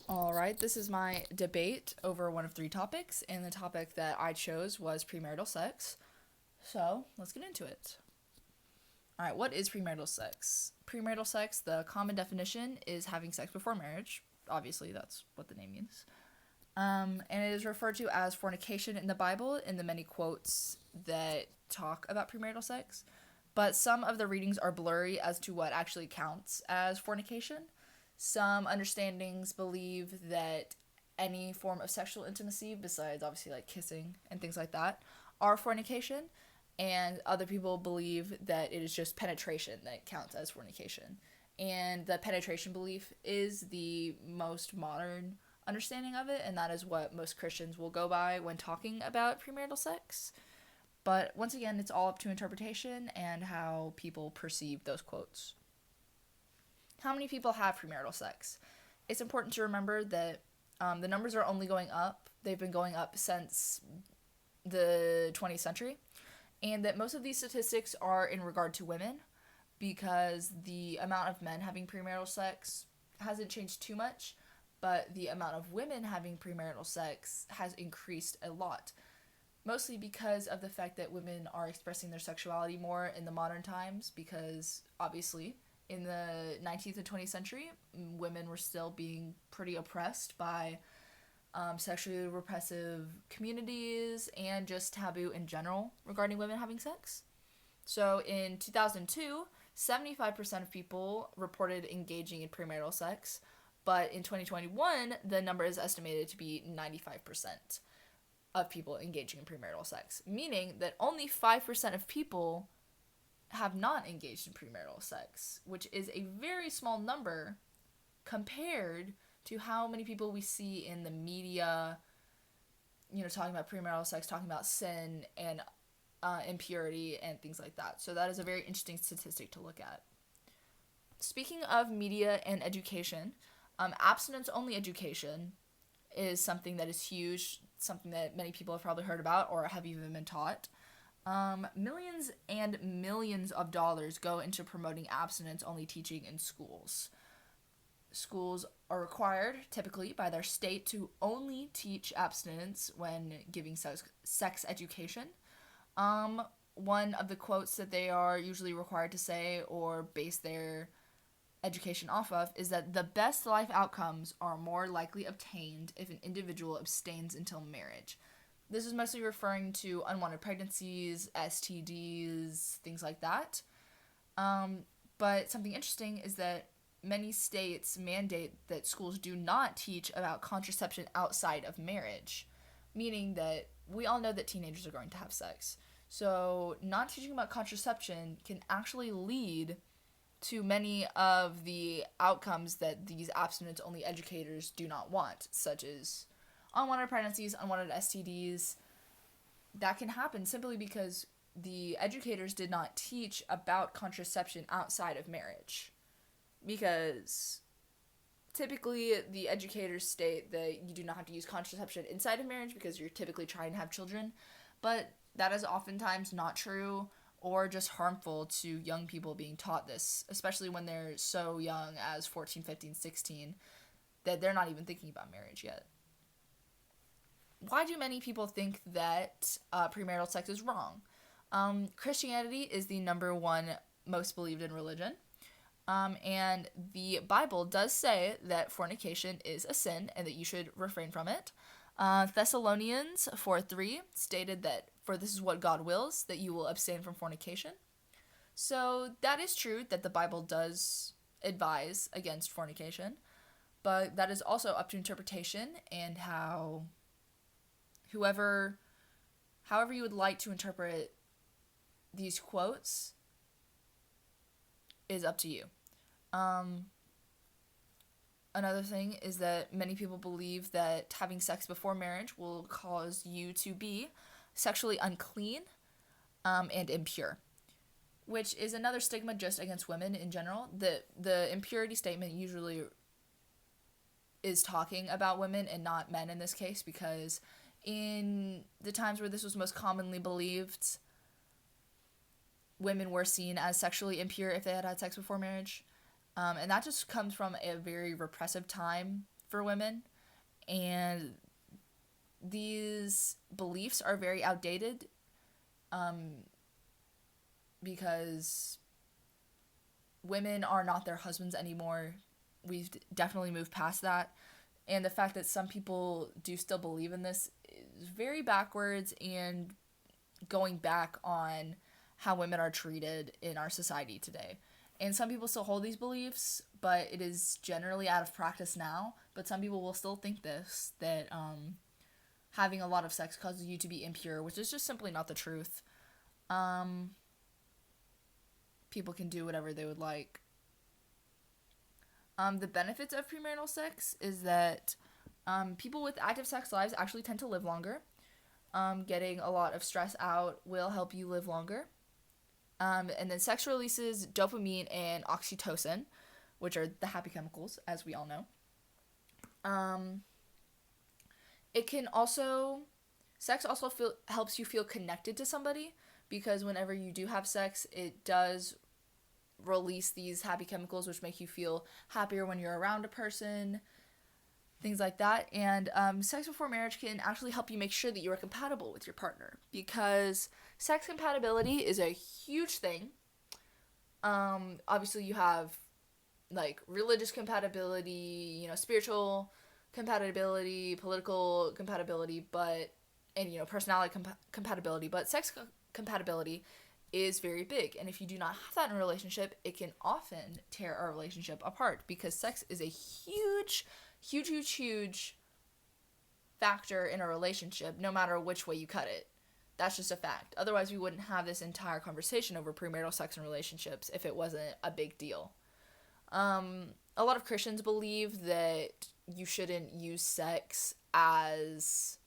All right, this is my debate over one of three topics, and the topic that I chose was premarital sex. So let's get into it. All right, what is premarital sex? Premarital sex, the common definition is having sex before marriage. Obviously, that's what the name means. And it is referred to as fornication in the Bible in the many quotes that talk about premarital sex. But some of the readings are blurry as to what actually counts as fornication. Some understandings believe that any form of sexual intimacy, besides obviously like kissing and things like that, are fornication. And other people believe that it is just penetration that counts as fornication. And the penetration belief is the most modern understanding of it, and that is what most Christians will go by when talking about premarital sex. But once again, it's all up to interpretation and how people perceive those quotes. How many people have premarital sex? It's important to remember that the numbers are only going up. They've been going up since the 20th century, and that most of these statistics are in regard to women because the amount of men having premarital sex hasn't changed too much, but the amount of women having premarital sex has increased a lot. Mostly because of the fact that women are expressing their sexuality more in the modern times, because obviously in the 19th and 20th century, women were still being pretty oppressed by sexually repressive communities and just taboo in general regarding women having sex. So in 2002, 75% of people reported engaging in premarital sex, but in 2021, the number is estimated to be 95% of people engaging in premarital sex, meaning that only 5% of people have not engaged in premarital sex, which is a very small number compared to how many people we see in the media, talking about premarital sex, talking about sin and impurity and things like that. So that is a very interesting statistic to look at. Speaking of media and education, abstinence only education is something that is huge, something that many people have probably heard about or have even been taught. Millions and millions of dollars go into promoting abstinence only teaching in schools. Schools are required, typically by their state, to only teach abstinence when giving sex education. One of the quotes that they are usually required to say or base their education off of is that the best life outcomes are more likely obtained if an individual abstains until marriage. This is mostly referring to unwanted pregnancies, STDs, things like that. But something interesting is that many states mandate that schools do not teach about contraception outside of marriage, meaning that we all know that teenagers are going to have sex. So, not teaching about contraception can actually lead to many of the outcomes that these abstinence only educators do not want, such as unwanted pregnancies, unwanted STDs. That can happen simply because the educators did not teach about contraception outside of marriage. Because typically the educators state that you do not have to use contraception inside of marriage because you're typically trying to have children, but that is oftentimes not true or just harmful to young people being taught this, especially when they're so young as 14, 15, 16, that they're not even thinking about marriage yet. Why do many people think that premarital sex is wrong? Christianity is the number one most believed in religion. And the Bible does say that fornication is a sin and that you should refrain from it. Thessalonians 4:3 stated that, for this is what God wills, that you will abstain from fornication. So that is true that the Bible does advise against fornication, but that is also up to interpretation and whoever, however you would like to interpret these quotes is up to you. Another thing is that many people believe that having sex before marriage will cause you to be sexually unclean and impure, which is another stigma just against women in general. The impurity statement usually is talking about women and not men in this case, because in the times where this was most commonly believed, women were seen as sexually impure if they had had sex before marriage. And that just comes from a very repressive time for women, and these beliefs are very outdated, because women are not their husbands anymore. We've definitely moved past that. And the fact that some people do still believe in this is very backwards and going back on how women are treated in our society today. And some people still hold these beliefs, but it is generally out of practice now. But some people will still think this, that having a lot of sex causes you to be impure, which is just simply not the truth. People can do whatever they would like. The benefits of premarital sex is that people with active sex lives actually tend to live longer. Getting a lot of stress out will help you live longer. And then sex releases dopamine and oxytocin, which are the happy chemicals, as we all know. Sex also helps you feel connected to somebody, because whenever you do have sex, it does release these happy chemicals, which make you feel happier when you're around a person, things like that. And sex before marriage can actually help you make sure that you are compatible with your partner, because sex compatibility is a huge thing. Obviously you have like religious compatibility, spiritual compatibility, political compatibility, and personality compatibility, but sex compatibility is very big. And if you do not have that in a relationship, it can often tear a relationship apart, because sex is a huge factor in a relationship, no matter which way you cut it. That's just a fact. Otherwise, we wouldn't have this entire conversation over premarital sex and relationships if it wasn't a big deal. A lot of Christians believe that you shouldn't use sex as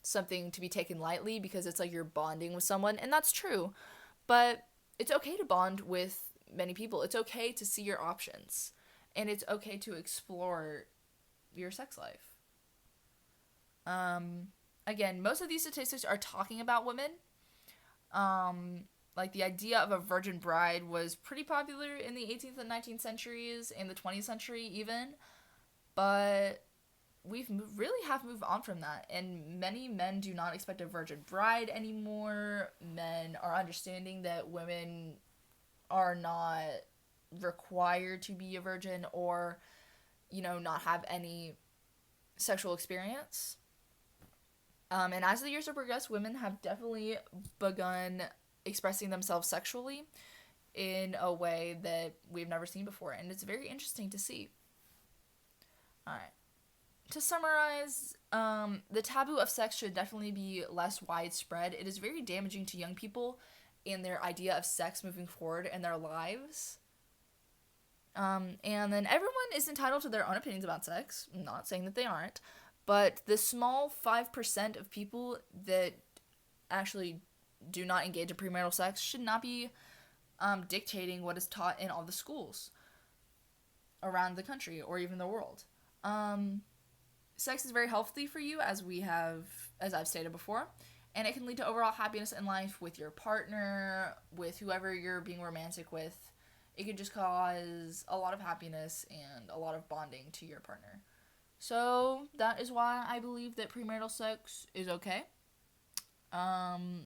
something to be taken lightly, because it's like you're bonding with someone, and that's true. But it's okay to bond with many people. It's okay to see your options, and it's okay to explore your sex life. Again, most of these statistics are talking about women. Like the idea of a virgin bride was pretty popular in the 18th and 19th centuries, and the 20th century even, but we've really have moved on from that, and many men do not expect a virgin bride anymore. Men are understanding that women are not required to be a virgin, or not have any sexual experience. And as the years have progressed, women have definitely begun expressing themselves sexually in a way that we've never seen before, and it's very interesting to see. Alright. To summarize, the taboo of sex should definitely be less widespread. It is very damaging to young people and their idea of sex moving forward in their lives. And then everyone is entitled to their own opinions about sex. I'm not saying that they aren't. But the small 5% of people that actually do not engage in premarital sex should not be dictating what is taught in all the schools around the country or even the world. Sex is very healthy for you, as I've stated before, and it can lead to overall happiness in life with your partner, with whoever you're being romantic with. It can just cause a lot of happiness and a lot of bonding to your partner. So that is why I believe that premarital sex is okay.